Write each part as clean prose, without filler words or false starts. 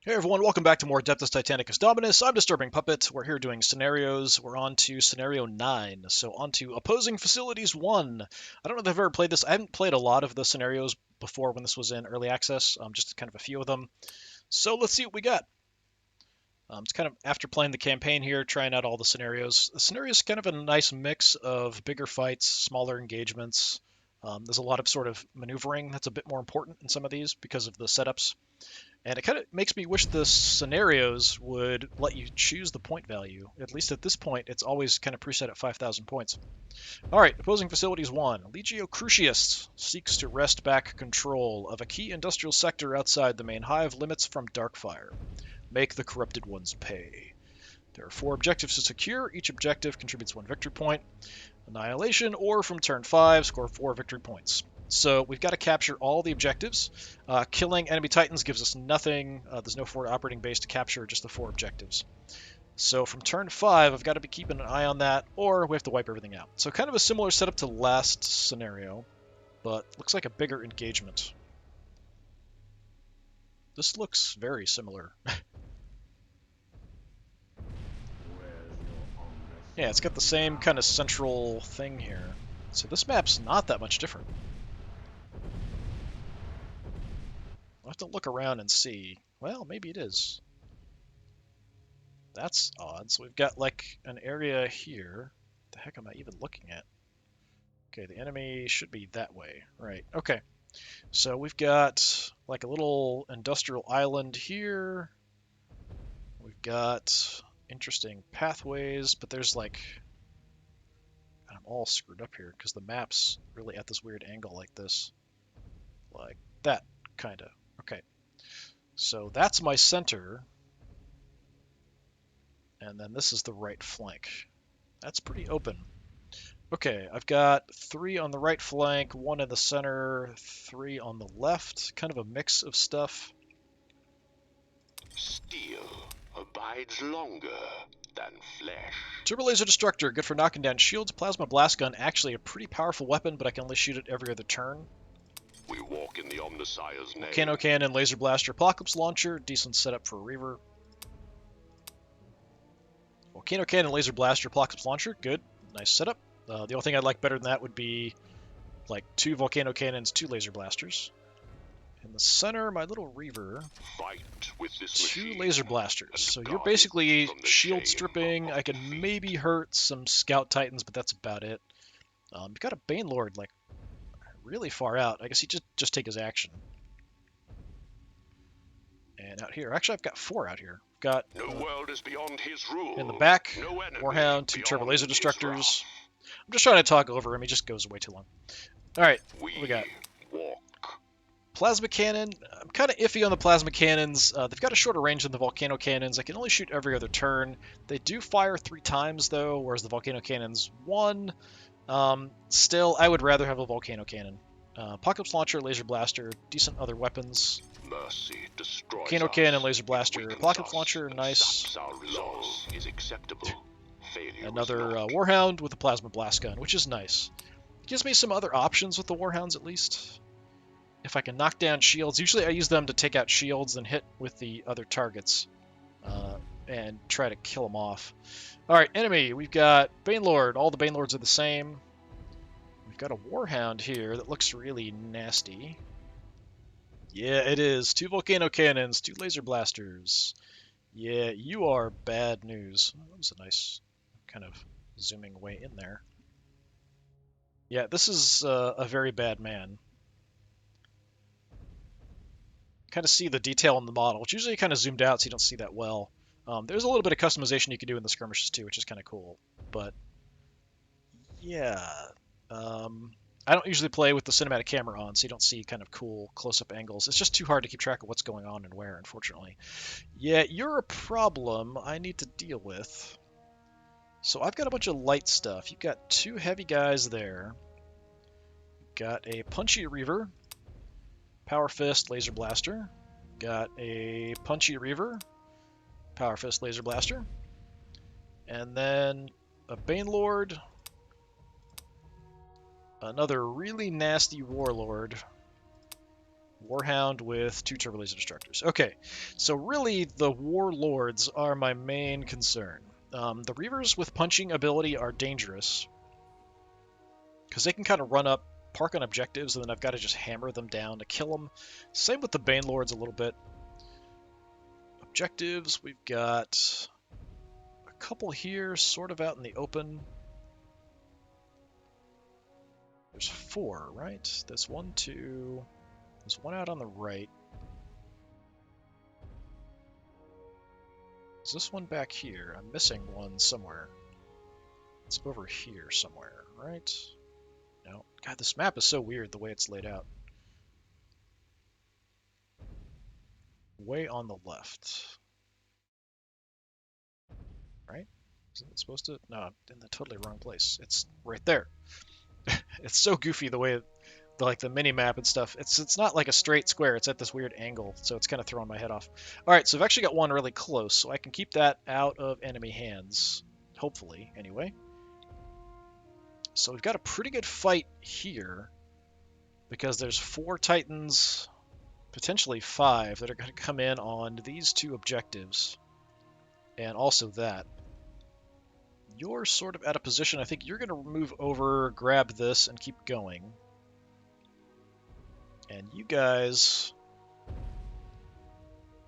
Hey everyone, welcome back to more Adeptus Titanicus Dominus. I'm Disturbing Puppet. We're here doing scenarios. We're on to scenario 9. So on to Opposing Facilities 1. I don't know if I've ever played this. I haven't played a lot of the scenarios before when this was in early access, just kind of a few of them. So let's see what we got. It's kind of after playing the campaign here, trying out all the scenarios. The scenario is kind of a nice mix of bigger fights, smaller engagements. There's a lot of sort of maneuvering that's a bit more important in some of these because of the setups. And it kind of makes me wish the scenarios would let you choose the point value. At least at this point, it's always kind of preset at 5,000 points. All right, opposing facilities 1. Legio Crucius seeks to wrest back control of a key industrial sector outside the main hive limits from Darkfire. Make the corrupted ones pay. There are 4 objectives to secure. Each objective contributes 1 victory point. Annihilation, or from turn 5, score 4 victory points. So we've got to capture all the objectives. Killing enemy titans gives us nothing. There's no forward operating base to capture, just the 4 objectives. So from turn 5, I've got to be keeping an eye on that, or we have to wipe everything out. So kind of a similar setup to last scenario, but looks like a bigger engagement. This looks very similar. Yeah, it's got the same kind of central thing here. So this map's not that much different. I'll have to look around and see. Well, maybe it is. That's odd. So we've got like an area here. What the heck am I even looking at? Okay, the enemy should be that way. Right, okay. So we've got like a little industrial island here. We've got interesting pathways, but there's like... I'm all screwed up here because the map's really at this weird angle like this. Like that, kind of. Okay. So that's my center. And then this is the right flank. That's pretty open. Okay, I've got 3 on the right flank, 1 in the center, 3 on the left. Kind of a mix of stuff. Steel abides longer than flesh. Turbo Laser Destructor, good for knocking down shields. Plasma Blast Gun, actually a pretty powerful weapon, but I can only shoot it every other turn. We walk in the Omnissiah's name. Volcano Cannon, Laser Blaster, Apocalypse Launcher, decent setup for a Reaver. Volcano Cannon, Laser Blaster, Apocalypse Launcher, good, nice setup. The only thing I'd like better than that would be like 2 Volcano Cannons, 2 Laser Blasters. In the center, my little Reaver, Fight with this 2 machine Laser Blasters. So you're guard basically from the shield chain stripping. of I can maybe hurt some Scout Titans, but that's about it. You've got a Bane Lord like really far out. I guess he just take his action. And out here, actually I've got 4 out here. Got No world is beyond his rule. in the back, No enemy Warhound, 2 Turbo beyond Laser his Destructors. wrath. I'm just trying to talk over him. He just goes way too long. All right, what we got? Walk. Plasma Cannon. I'm kind of iffy on the Plasma Cannons. They've got a shorter range than the Volcano Cannons. I can only shoot every other turn. They do fire 3 times, though, whereas the Volcano Cannons 1. Still, I would rather have a Volcano Cannon. Apocalypse Launcher, Laser Blaster, decent other weapons. Mercy destroys Volcano us. Cannon, Laser Blaster, Weakens Apocalypse us Launcher, and nice. saps our loss is acceptable. Failure Another is not. Warhound with a Plasma Blast Gun, which is nice. Gives me some other options with the Warhounds, at least. If I can knock down shields, usually I use them to take out shields and hit with the other targets and try to kill them off. Alright, enemy, we've got Banelord. All the Banelords are the same. We've got a Warhound here that looks really nasty. Yeah, it is. 2 Volcano Cannons, 2 Laser Blasters. Yeah, you are bad news. That was a nice kind of zooming way in there. Yeah, this is a very bad man. Kind of see the detail in the model, which usually kind of zoomed out so you don't see that well. There's a little bit of customization you can do in the skirmishes too, which is kind of cool. But yeah, I don't usually play with the cinematic camera on, so you don't see kind of cool close-up angles. It's just too hard to keep track of what's going on and where, unfortunately. Yeah, you're a problem I need to deal with. So I've got a bunch of light stuff. You've got 2 heavy guys there. Got a Punchy Reaver. Power Fist, Laser Blaster. Got a Punchy Reaver, Power Fist, Laser Blaster. And then a Banelord. Another really nasty Warlord. Warhound with 2 turbo laser destructors. Okay, so really the warlords are my main concern. The reavers with punching ability are dangerous because they can kind of run up, park on objectives, and then I've got to just hammer them down to kill them. Same with the banelords a little bit. Objectives, we've got a couple here, sort of out in the open. There's 4, right? There's 1, 2. There's 1 out on the right. Is this one back here? I'm missing one somewhere. It's over here somewhere, right? No. God, this map is so weird the way it's laid out. Way on the left. Right? Isn't it supposed to? No, I'm in the totally wrong place. It's right there. It's so goofy the way, like the mini map and stuff. It's not like a straight square. It's at this weird angle, so it's kind of throwing my head off. All right, so I've actually got one really close, so I can keep that out of enemy hands, hopefully, anyway. So we've got a pretty good fight here because there's 4 Titans, potentially 5, that are going to come in on these 2 objectives, and also that. You're sort of at a position, I think you're going to move over, grab this, and keep going. And you guys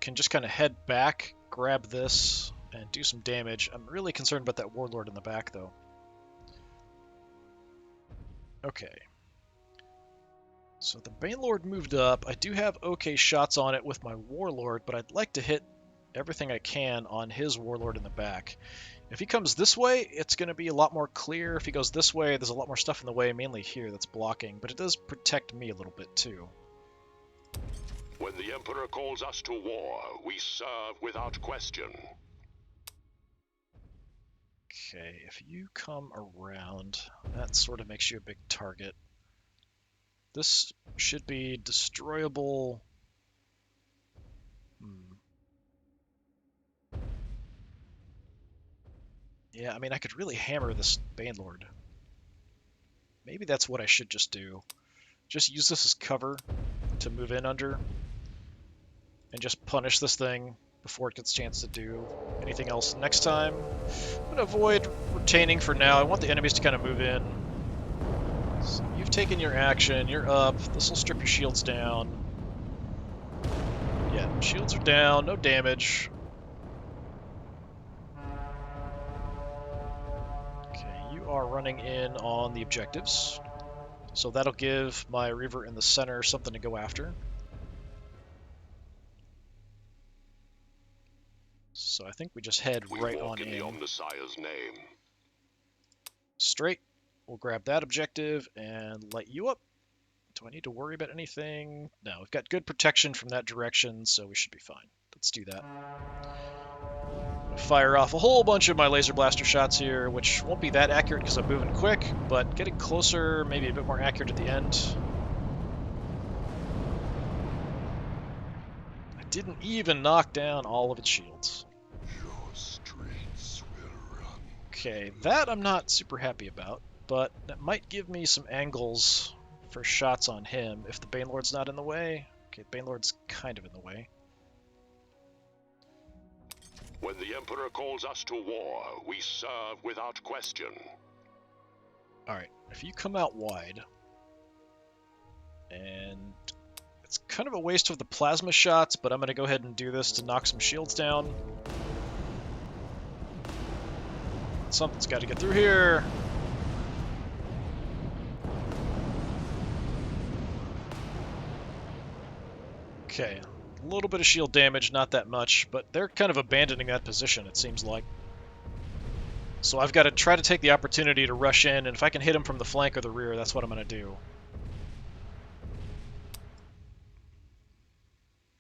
can just kind of head back, grab this, and do some damage. I'm really concerned about that warlord in the back, though. Okay. So the banelord moved up. I do have okay shots on it with my warlord, but I'd like to hit everything I can on his warlord in the back. If he comes this way, it's going to be a lot more clear. If he goes this way, there's a lot more stuff in the way, mainly here, that's blocking, but it does protect me a little bit, too. When the Emperor calls us to war, we serve without question. Okay, if you come around, that sort of makes you a big target. This should be destroyable. Yeah, I mean, I could really hammer this banelord. Maybe that's what I should just do. Just use this as cover to move in under, and just punish this thing before it gets a chance to do anything else next time. I'm going to avoid retaining for now. I want the enemies to kind of move in. So you've taken your action, you're up. This will strip your shields down. Yeah, shields are down, no damage. Okay, you are running in on the objectives. So that'll give my Reaver in the center something to go after. So I think we just head right on in. We walk in the Omnissiah's name. Straight. We'll grab that objective and light you up. Do I need to worry about anything? No, we've got good protection from that direction, so we should be fine. Let's do that. I'm gonna fire off a whole bunch of my laser blaster shots here, which won't be that accurate because I'm moving quick, but getting closer, maybe a bit more accurate at the end. I didn't even knock down all of its shields. Your streets will run. Okay, that I'm not super happy about, but that might give me some angles for shots on him if the banelord's not in the way. Okay, banelord's kind of in the way. When the Emperor calls us to war, we serve without question. Alright, if you come out wide, and it's kind of a waste of the plasma shots, but I'm going to go ahead and do this to knock some shields down. Something's got to get through here. Okay, a little bit of shield damage, not that much, but they're kind of abandoning that position, it seems like. So I've got to try to take the opportunity to rush in, and if I can hit them from the flank or the rear, that's what I'm going to do.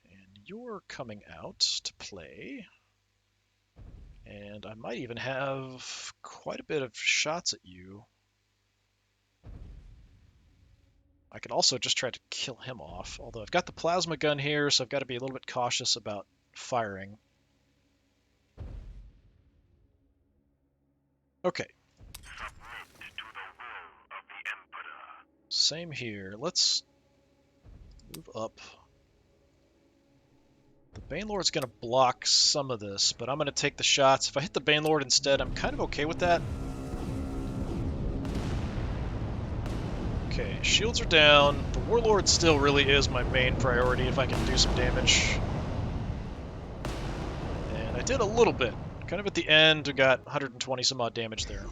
And you're coming out to play. And I might even have quite a bit of shots at you. I could also just try to kill him off, although I've got the plasma gun here, so I've got to be a little bit cautious about firing. Okay. Submit to the will of the Emperor. Same here. Let's move up Banelord's going to block some of this, but I'm going to take the shots. If I hit the Banelord instead, I'm kind of okay with that. Okay, shields are down. The Warlord still really is my main priority if I can do some damage. And I did a little bit. Kind of at the end, we got 120 some odd damage there.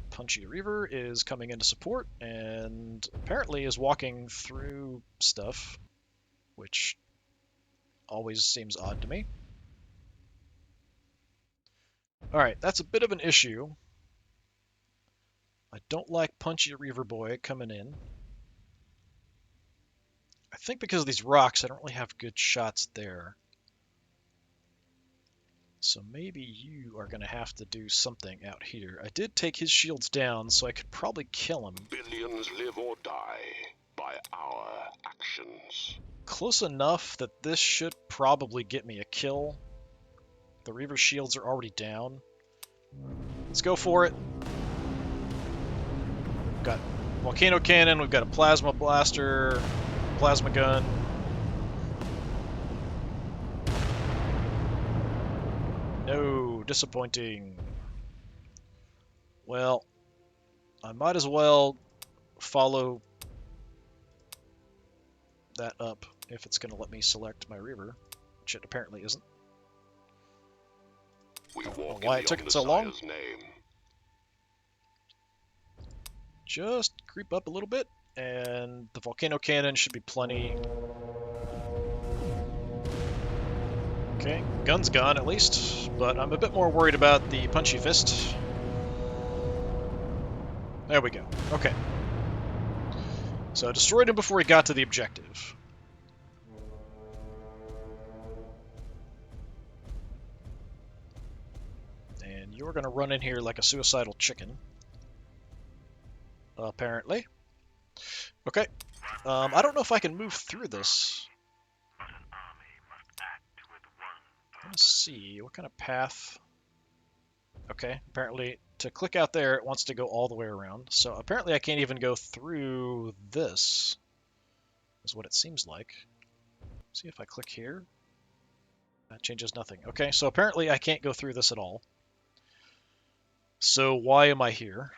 Punchy Reaver is coming into support and apparently is walking through stuff, which always seems odd to me. Alright, that's a bit of an issue. I don't like Punchy Reaver Boy coming in. I think because of these rocks, I don't really have good shots there. So maybe you are going to have to do something out here. I did take his shields down, so I could probably kill him. Billions live or die by our actions. Close enough that this should probably get me a kill. The Reaver shields are already down. Let's go for it. We've got Volcano Cannon, we've got a Plasma Blaster, Plasma Gun. No, disappointing. Well, I might as well follow that up if it's going to let me select my Reaver, which it apparently isn't. We I don't know walk why in it took the it so long. Omnissiah's name. Just creep up a little bit, and the Volcano Cannon should be plenty. Okay, gun's gone at least, but I'm a bit more worried about the Punchy Fist. There we go. Okay. So I destroyed him before he got to the objective. And you're going to run in here like a suicidal chicken. Apparently. Okay. I don't know if I can move through this. But an army must act with one Let's see, what kind of path? Okay, apparently to click out there, it wants to go all the way around. So apparently I can't even go through this, is what it seems like. See if I click here. That changes nothing. Okay, so apparently I can't go through this at all. So why am I here?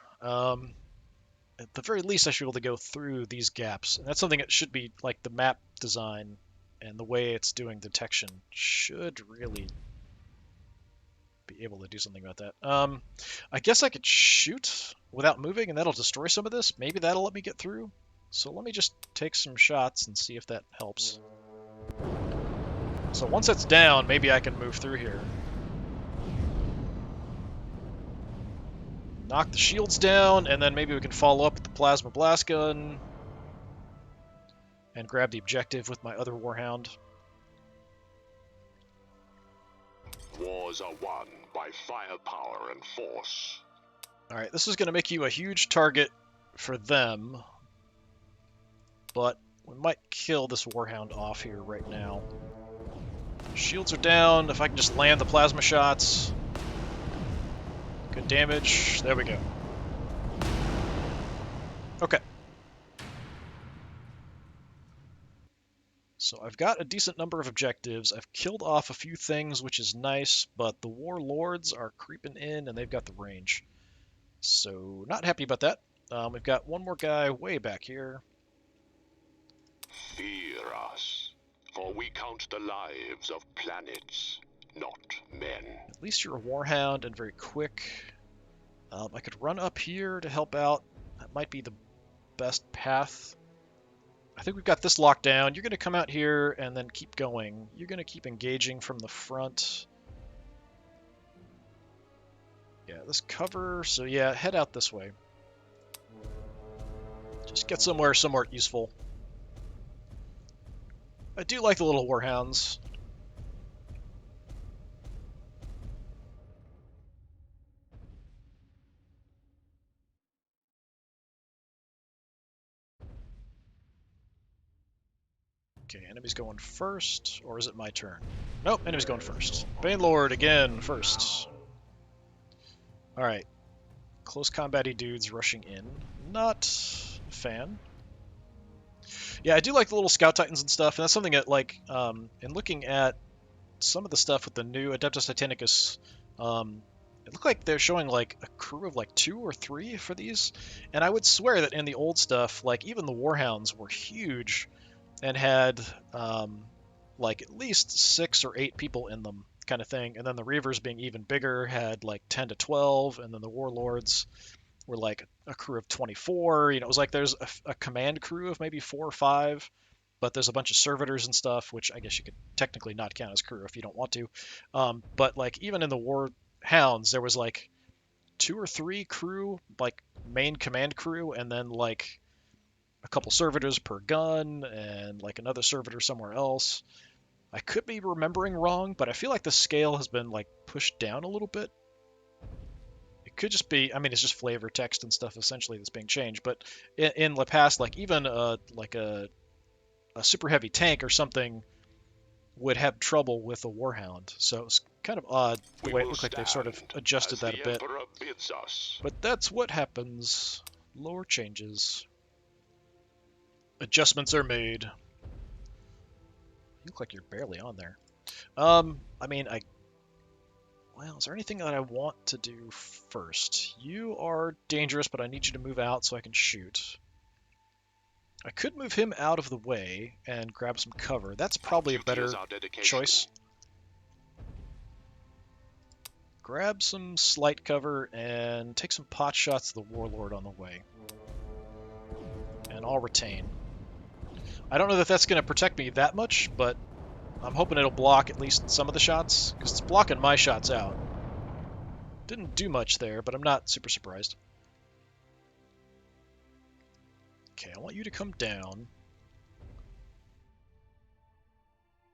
At the very least, I should be able to go through these gaps. And that's something that should be, like, the map design and the way it's doing detection should really be able to do something about that. I guess I could shoot without moving, and that'll destroy some of this. Maybe that'll let me get through. So let me just take some shots and see if that helps. So once it's down, maybe I can move through here. Knock the shields down, and then maybe we can follow up with the Plasma Blast Gun and grab the objective with my other Warhound. Wars are won by firepower and force. Alright, this is going to make you a huge target for them, but we might kill this Warhound off here right now. Shields are down. If I can just land the plasma shots. Good damage. There we go. Okay. So I've got a decent number of objectives. I've killed off a few things, which is nice, but the warlords are creeping in and they've got the range. So not happy about that. We've got one more guy way back here. Fear us, for we count the lives of planets, not men. At least you're a warhound and very quick. I could run up here to help out. That might be the best path. I think we've got this locked down. You're going to come out here and then keep going. You're going to keep engaging from the front. Yeah, this cover. So yeah, head out this way. Just get somewhere somewhat useful. I do like the little warhounds. Okay, enemy's going first, or is it my turn? Nope, enemy's going first. Banelord again first. Alright. Close combat-y dudes rushing in. Not a fan. Yeah, I do like the little Scout Titans and stuff, and that's something that, like, in looking at some of the stuff with the new Adeptus Titanicus, it looked like they're showing, like, a crew of, like, 2 or 3 for these, and I would swear that in the old stuff, like, even the Warhounds were huge and had, like, at least 6 or 8 people in them, kind of thing, and then the Reavers, being even bigger, had, like, 10 to 12, and then the Warlords were like a crew of 24. You know, it was like there's a command crew of maybe 4 or 5, but there's a bunch of servitors and stuff, which I guess you could technically not count as crew if you don't want to. But like even in the War Hounds, there was like 2 or 3 crew, like main command crew, and then like a couple servitors per gun, and like another servitor somewhere else. I could be remembering wrong, but I feel like the scale has been like pushed down a little bit. It could just be, I mean, it's just flavor text and stuff essentially that's being changed. But in the past, like even like a super heavy tank or something would have trouble with a warhound. So it's kind of odd the way it looks like they've sort of adjusted that a bit. But that's what happens. Lore changes. Adjustments are made. You look like you're barely on there. I mean, well, is there anything that I want to do first? You are dangerous, but I need you to move out so I can shoot. I could move him out of the way and grab some cover. That's probably a better choice. Grab some slight cover and take some pot shots to the Warlord on the way. And I'll retain. I don't know that that's going to protect me that much, but I'm hoping it'll block at least some of the shots, because it's blocking my shots out. Didn't do much there, but I'm not super surprised. Okay, I want you to come down.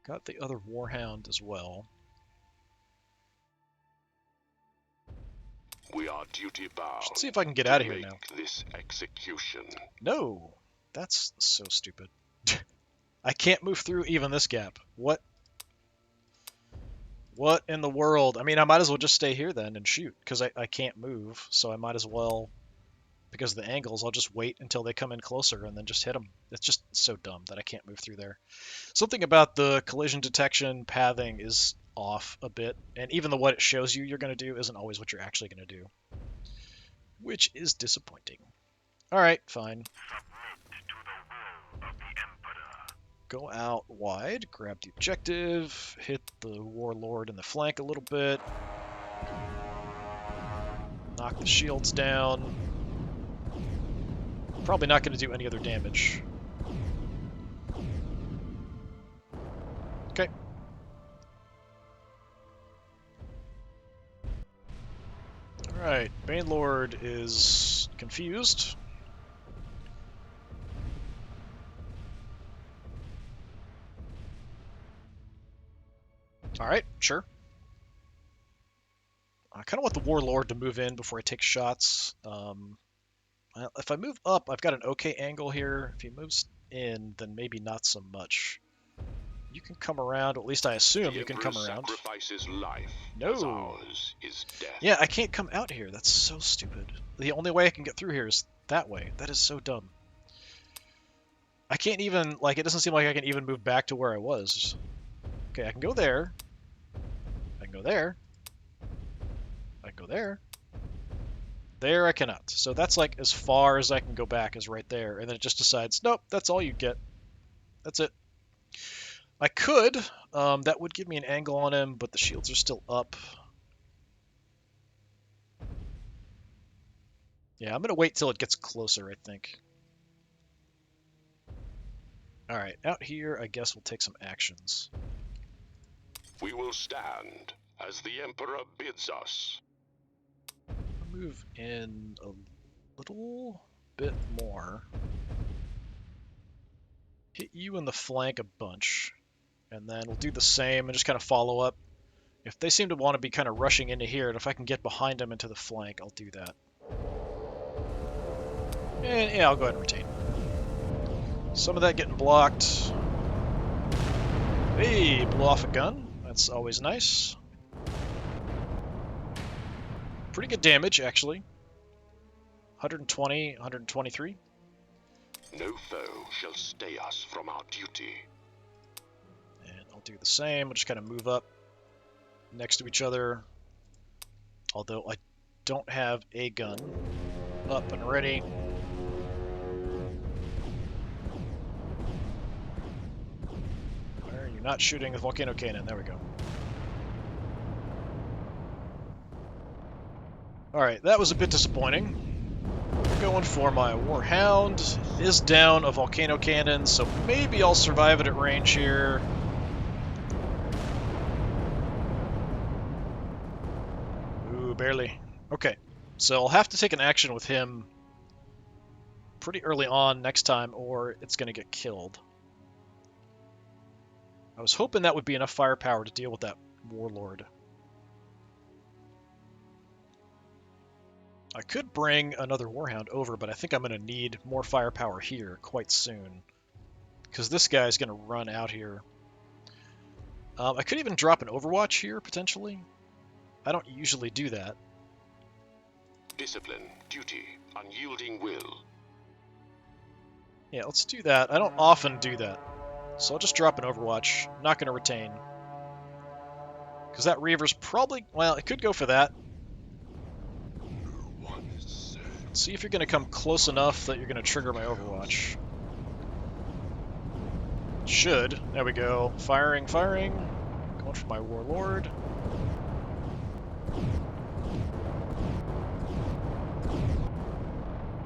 Got the other Warhound as well. We are duty bound. Should see if I can get out of here now. This execution. No, that's so stupid. I can't move through even this gap. What? What in the world? I mean, I might as well just stay here then and shoot, because I can't move, so I might as well, because of the angles, I'll just wait until they come in closer and then just hit them. It's just so dumb that I can't move through there. Something about the collision detection pathing is off a bit, and even what it shows you you're going to do isn't always what you're actually going to do, which is disappointing. Alright, fine. Submit to the will of the Emperor. Go out wide, grab the objective, hit the Warlord in the flank a little bit, knock the shields down. Probably not going to do any other damage. Okay. Alright, Banelord is confused. Alright, sure. I kind of want the Warlord to move in before I take shots. If I move up, I've got an okay angle here. If he moves in, then maybe not so much. You can come around, or at least I assume you can come around. Sacrifices life. No. Ours is death. Yeah, I can't come out here. That's so stupid. The only way I can get through here is that way. That is so dumb. I can't even, like, it doesn't seem like I can even move back to where I was. Okay, I can go there. I can go there. I can go there. There I cannot. So that's like as far as I can go back is right there. And then it just decides, nope, that's all you get. That's it. I could. That would give me an angle on him, but the shields are still up. Yeah, I'm going to wait till it gets closer, I think. Alright, out here, I guess we'll take some actions. We will stand as the Emperor bids us. Move in a little bit more. Hit you in the flank a bunch. And then we'll do the same and just kind of follow up. If they seem to want to be kind of rushing into here, and if I can get behind them into the flank, I'll do that. And yeah, I'll go ahead and retain. Some of that getting blocked. Hey, blew off a gun. That's always nice. Pretty good damage, actually. 120, 123. No foe shall stay us from our duty. And I'll do the same. I'll just kind of move up next to each other. Although I don't have a gun up and ready. Why are you not shooting the volcano cannon? There we go. Alright, that was a bit disappointing. Going for my Warhound. It is down a volcano cannon, so maybe I'll survive it at range here. Ooh, barely. Okay, so I'll have to take an action with him pretty early on next time, or it's going to get killed. I was hoping that would be enough firepower to deal with that Warlord. I could bring another Warhound over, but I think I'm going to need more firepower here quite soon. Because this guy's going to run out here. I could even drop an Overwatch here, potentially. I don't usually do that. Discipline, duty, unyielding will. Yeah, let's do that. I don't often do that. So I'll just drop an Overwatch. I'm not going to retain. Because that Reaver's probably... Well, it could go for that. See if you're going to come close enough that you're going to trigger my Overwatch. Should. There we go. Firing, firing. Going for my Warlord.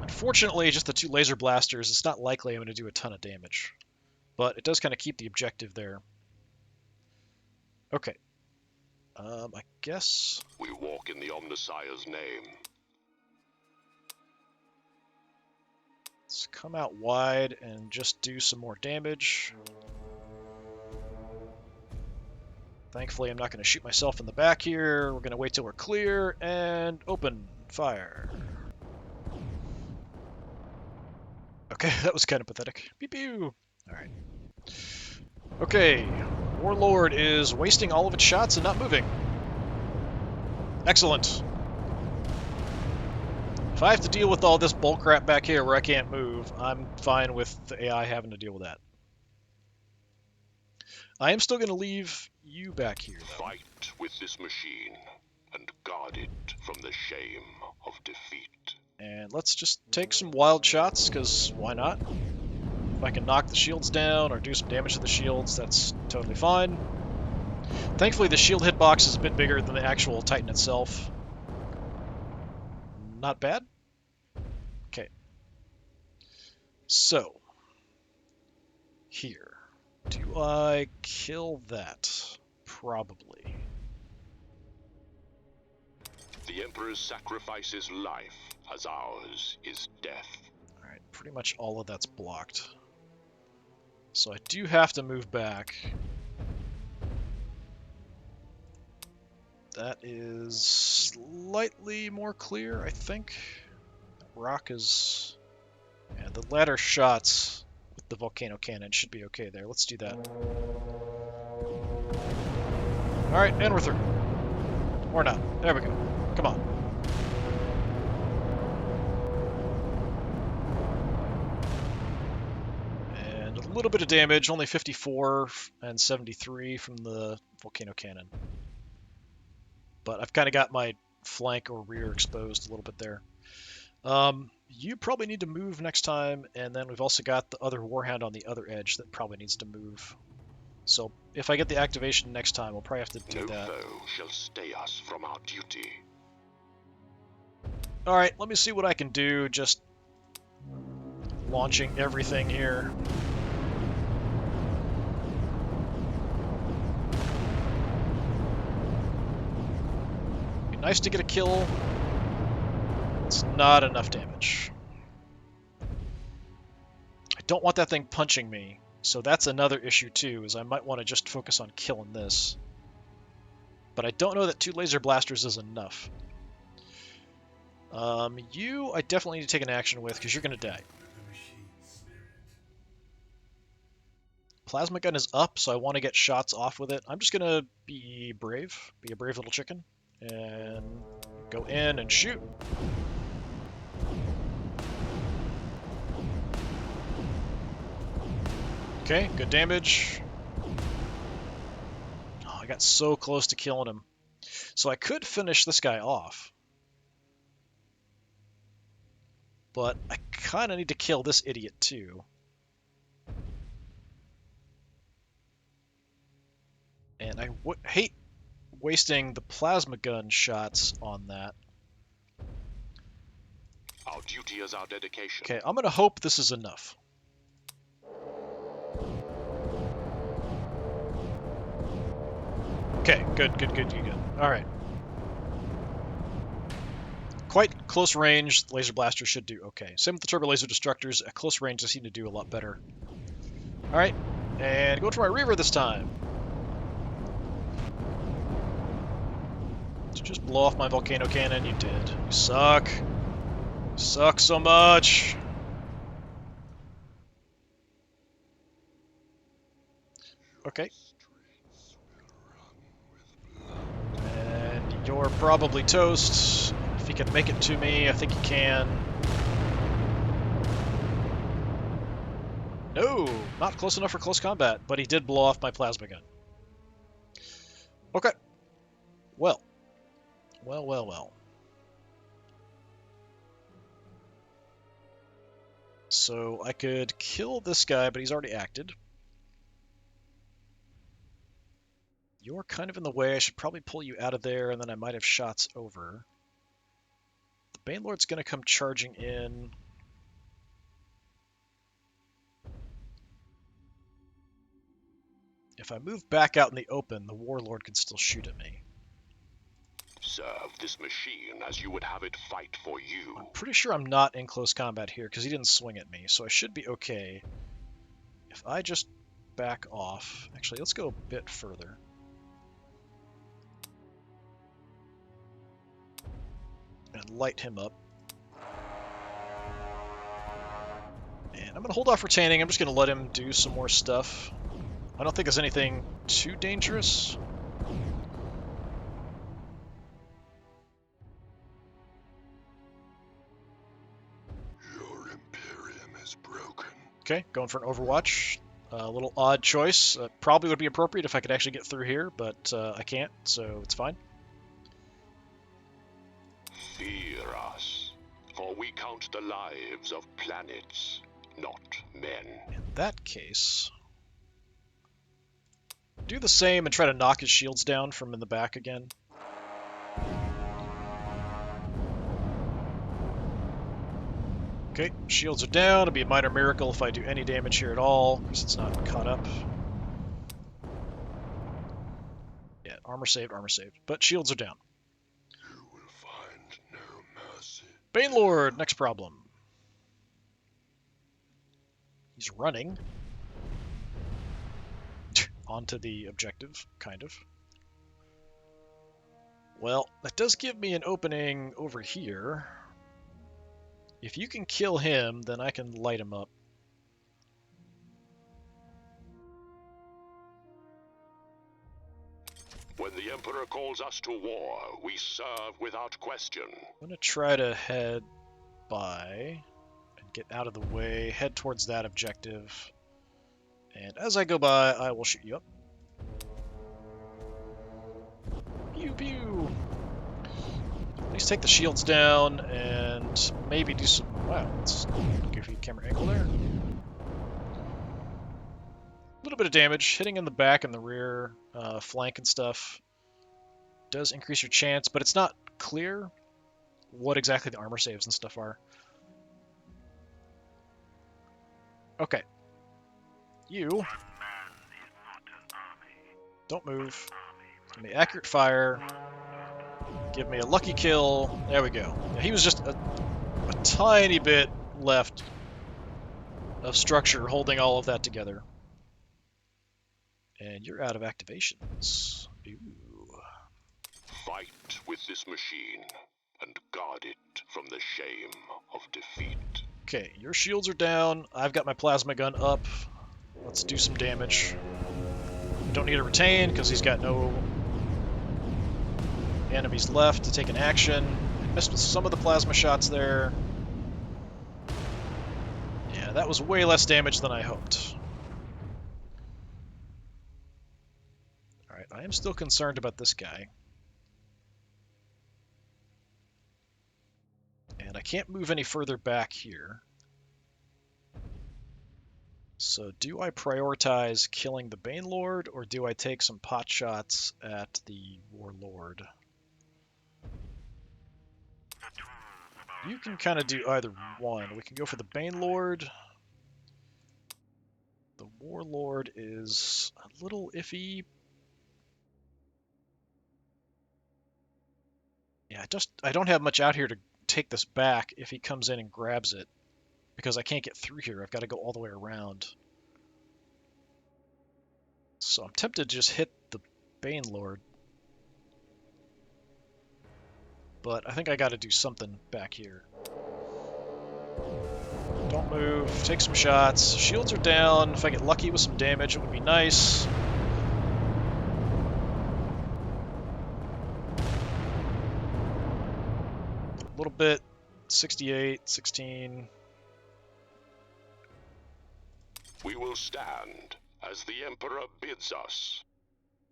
Unfortunately, just the two laser blasters, it's not likely I'm going to do a ton of damage. But it does kind of keep the objective there. Okay. I guess... We walk in the Omnissiah's name. Let's come out wide and just do some more damage. Thankfully, I'm not going to shoot myself in the back here. We're going to wait till we're clear and open fire. Okay, that was kind of pathetic. Pew pew! Alright. Okay, Warlord is wasting all of its shots and not moving. Excellent. If I have to deal with all this bullcrap back here where I can't move, I'm fine with the AI having to deal with that. I am still going to leave you back here, though. Fight with this machine and guard it from the shame of defeat. And let's just take some wild shots, because why not? If I can knock the shields down or do some damage to the shields, that's totally fine. Thankfully, the shield hitbox is a bit bigger than the actual Titan itself. Not bad. Okay. So, here. Do I kill that? Probably. The Emperor's sacrifice is life, as ours is death. Alright, pretty much all of that's blocked. So I do have to move back. That is slightly more clear, I think. That rock is... Yeah, the ladder shots with the volcano cannon should be okay there. Let's do that. Alright, and we're through. Or not. There we go. Come on. And a little bit of damage, only 54 and 73 from the volcano cannon. But I've kind of got my flank or rear exposed a little bit there. You probably need to move next time, and then we've also got the other Warhound on the other edge that probably needs to move. So if I get the activation next time, we'll probably have to do that. No foe shall stay us from our duty. Alright, let me see what I can do, just launching everything here. Be nice to get a kill. It's not enough damage. I don't want that thing punching me, so that's another issue too, is I might want to just focus on killing this. But I don't know that 2 laser blasters is enough. You, I definitely need to take an action with, because you're going to die. Plasma gun is up, so I want to get shots off with it. I'm just going to be brave, be a brave little chicken, and go in and shoot. Okay, good damage. Oh, I got so close to killing him. So I could finish this guy off. But I kind of need to kill this idiot too. And I hate wasting the plasma gun shots on that. Our duty is our dedication. Okay, I'm gonna hope this is enough. Okay, good. Alright. Quite close range, laser blaster should do okay. Same with the turbo laser destructors. At close range, they seem to do a lot better. Alright, and go for my Reaver this time. So just blow off my volcano cannon. You did. You suck. You suck so much. Okay. And you're probably toast. If he can make it to me, I think he can. No, not close enough for close combat, but he did blow off my plasma gun. Okay. Well. So I could kill this guy, but he's already acted. You're kind of in the way. I should probably pull you out of there, and then I might have shots over. The Banelord's going to come charging in. If I move back out in the open, the Warlord can still shoot at me. Serve this machine as you would have it fight for you. I'm pretty sure I'm not in close combat here, because he didn't swing at me, so I should be okay. If I just back off... Actually, let's go a bit further. And light him up. And I'm going to hold off retaining. I'm just going to let him do some more stuff. I don't think there's anything too dangerous. Your Imperium is broken. Okay, going for an Overwatch. A little odd choice. Probably would be appropriate if I could actually get through here, but I can't, so it's fine. Fear us, for we count the lives of planets, not men. In that case... do the same and try to knock his shields down from in the back again. Okay, shields are down. It'll be a minor miracle if I do any damage here at all, because it's not caught up. Yeah, armor saved. But shields are down. You will find no mercy. Banelord, next problem. He's running. Onto the objective, kind of. Well, that does give me an opening over here. If you can kill him, then I can light him up. When the Emperor calls us to war, we serve without question. I'm going to try to head by and get out of the way, head towards that objective. And as I go by, I will shoot you up. Pew pew! At least take the shields down and maybe do some... Wow, that's a goofy camera angle there. A little bit of damage. Hitting in the back and the rear, flank and stuff does increase your chance, but it's not clear what exactly the armor saves and stuff are. Okay. You don't move. Give me accurate fire. Give me a lucky kill. There we go. He was just a tiny bit left of structure holding all of that together. And you're out of activations. Ooh. Fight with this machine and guard it from the shame of defeat. Okay, your shields are down. I've got my plasma gun up. Let's do some damage. Don't need to retain because he's got no enemies left to take an action. Missed with some of the plasma shots there. Yeah, that was way less damage than I hoped. Alright, I am still concerned about this guy. And I can't move any further back here. So do I prioritize killing the Banelord, or do I take some pot shots at the Warlord? You can kind of do either one. We can go for the Banelord. The Warlord is a little iffy. Yeah, I don't have much out here to take this back if he comes in and grabs it, because I can't get through here. I've got to go all the way around. So I'm tempted to just hit the Banelord. But I think I got to do something back here. Don't move. Take some shots. Shields are down. If I get lucky with some damage, it would be nice. A little bit. 68, 16. We will stand as the Emperor bids us.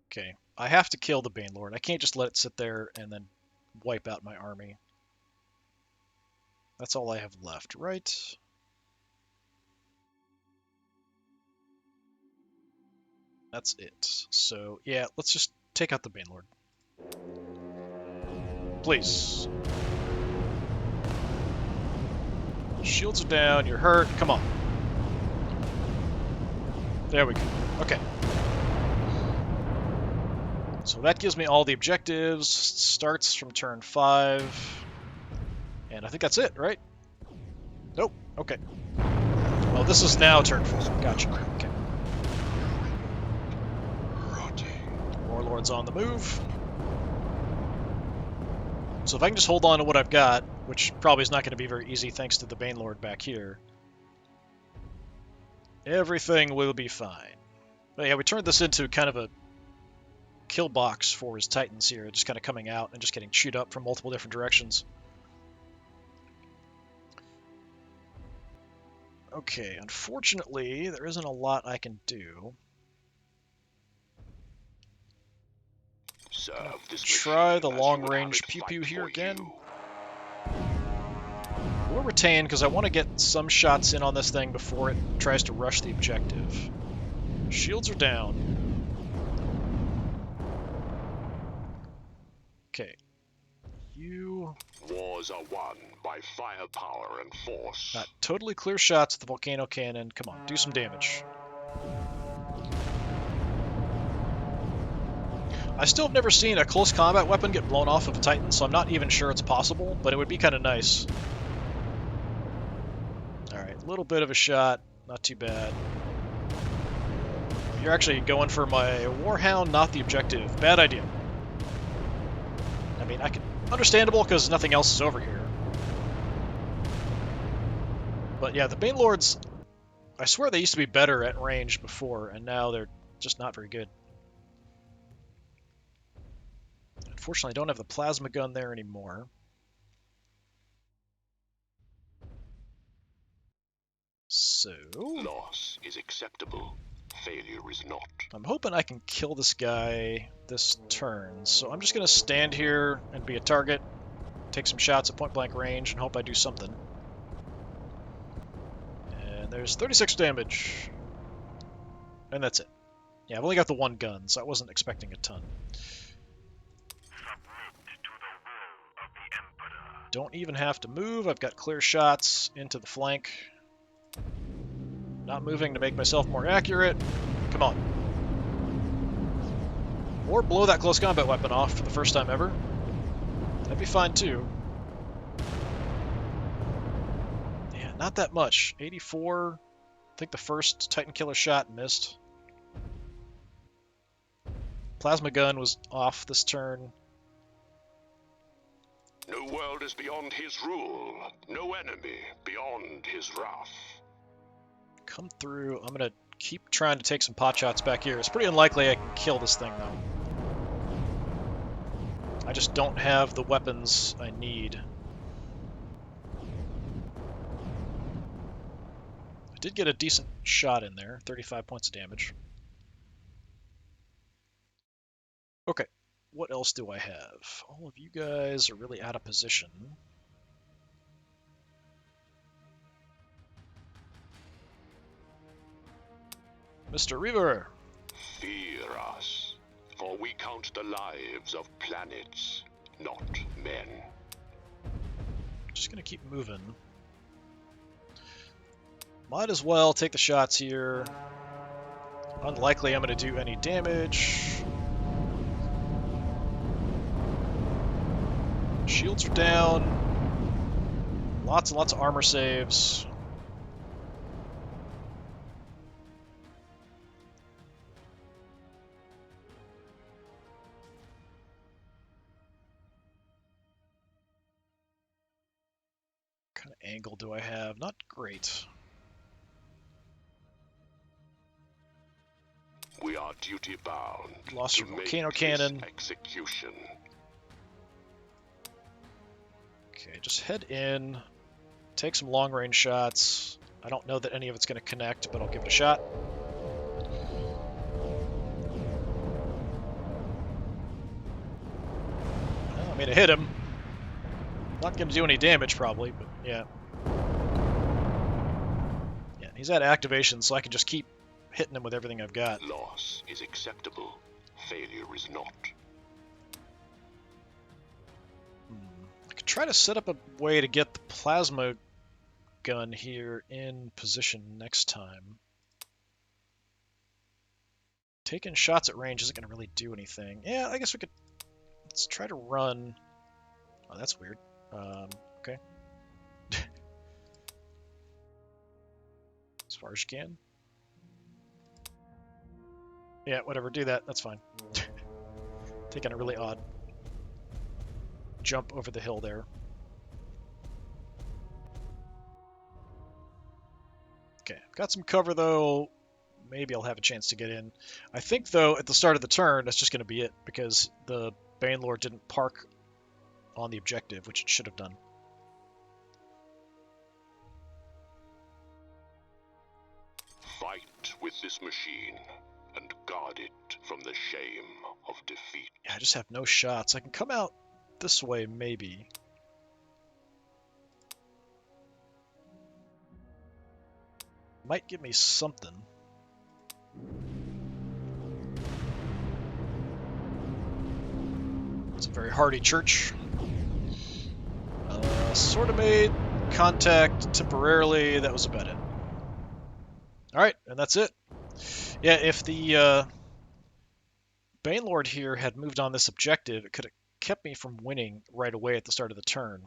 Okay. I have to kill the Banelord. I can't just let it sit there and then wipe out my army. That's all I have left, right? That's it. So, yeah, let's just take out the Banelord. Please. Shields are down, you're hurt, come on. There we go. Okay. So that gives me all the objectives. Starts from turn 5. And I think that's it, right? Nope. Okay. Well, this is now turn 4. Gotcha. Okay. Warlord's on the move. So if I can just hold on to what I've got, which probably is not going to be very easy thanks to the Banelord back here, everything will be fine. But yeah, we turned this into kind of a kill box for his Titans here, just kind of coming out and just getting chewed up from multiple different directions. Okay, unfortunately, there isn't a lot I can do. Try the long-range pew-pew here again. We'll retain, because I want to get some shots in on this thing before it tries to rush the objective. Shields are down. Okay. You... Wars are won by firepower and force. Not totally clear shots at the volcano cannon. Come on, do some damage. I still have never seen a close combat weapon get blown off of a Titan, so I'm not even sure it's possible, but it would be kind of nice. Alright, a little bit of a shot. Not too bad. You're actually going for my Warhound, not the objective. Bad idea. I mean, understandable, because nothing else is over here. But yeah, the Banelords, I swear they used to be better at range before, and now they're just not very good. Unfortunately, I don't have the plasma gun there anymore. So... Loss is acceptable. Failure is not. I'm hoping I can kill this guy this turn, so I'm just going to stand here and be a target, take some shots at point-blank range, and hope I do something. And there's 36 damage. And that's it. Yeah, I've only got the one gun, so I wasn't expecting a ton. Don't even have to move. I've got clear shots into the flank. Not moving to make myself more accurate. Come on. Or blow that close combat weapon off for the first time ever. That'd be fine too. Yeah, not that much. 84. I think the first Titan killer shot missed. Plasma gun was off this turn. No world is beyond his rule. No enemy beyond his wrath. Come through. I'm going to keep trying to take some pot shots back here. It's pretty unlikely I can kill this thing, though. I just don't have the weapons I need. I did get a decent shot in there. 35 points of damage. Okay, what else do I have? All of you guys are really out of position. Mr. Reaver! Fear us, for we count the lives of planets, not men. Just gonna keep moving. Might as well take the shots here. Unlikely I'm gonna do any damage. Shields are down. Lots and lots of armor saves. What kind of angle do I have? Not great. We are duty bound Lost to your make volcano this cannon. execution. Okay, just head in. Take some long range shots. I don't know that any of it's going to connect, but I'll give it a shot. Well, I mean, it hit him. Not going to do any damage, probably, but yeah. Yeah, he's at activation, so I can just keep hitting him with everything I've got. Loss is acceptable. Failure is not. I could try to set up a way to get the plasma gun here in position next time. Taking shots at range isn't going to really do anything. Yeah, I guess we could... Let's try to run... Oh, that's weird. Okay. As far as you can. Yeah, whatever, do that. That's fine. Taking a really odd jump over the hill there. Okay, got some cover though. Maybe I'll have a chance to get in. I think though, at the start of the turn, that's just going to be it, because the Banelord didn't park on the objective, which it should have done. Fight with this machine and guard it from the shame of defeat. Yeah, I just have no shots. I can come out this way, maybe. Might give me something. It's a very hardy church. Sort of made contact temporarily. That was about it. Alright, and that's it. Yeah, if the Banelord here had moved on this objective, it could have kept me from winning right away at the start of the turn.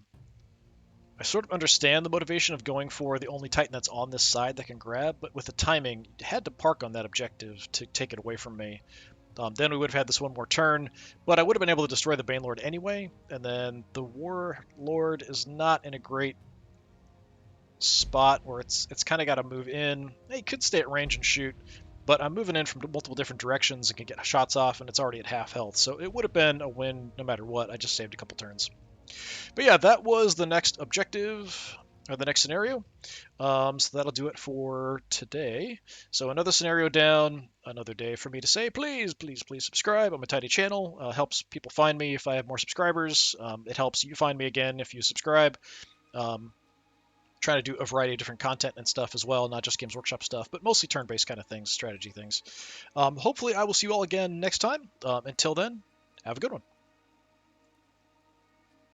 I sort of understand the motivation of going for the only Titan that's on this side that can grab, but with the timing, you had to park on that objective to take it away from me. Then we would have had this one more turn, but I would have been able to destroy the Banelord anyway, and then the Warlord is not in a great spot where it's kind of got to move in. He could stay at range and shoot, but I'm moving in from multiple different directions and can get shots off, and it's already at half health, so it would have been a win no matter what. I just saved a couple turns. But yeah, that was the next objective, or the next scenario. So that'll do it for today. So another scenario down, another day for me to say, please, please, please subscribe. I'm a tiny channel. Helps people find me if I have more subscribers. It helps you find me again if you subscribe. Trying to do a variety of different content and stuff as well, not just Games Workshop stuff, but mostly turn-based kind of things, strategy things. Hopefully I will see you all again next time. Until then, have a good one.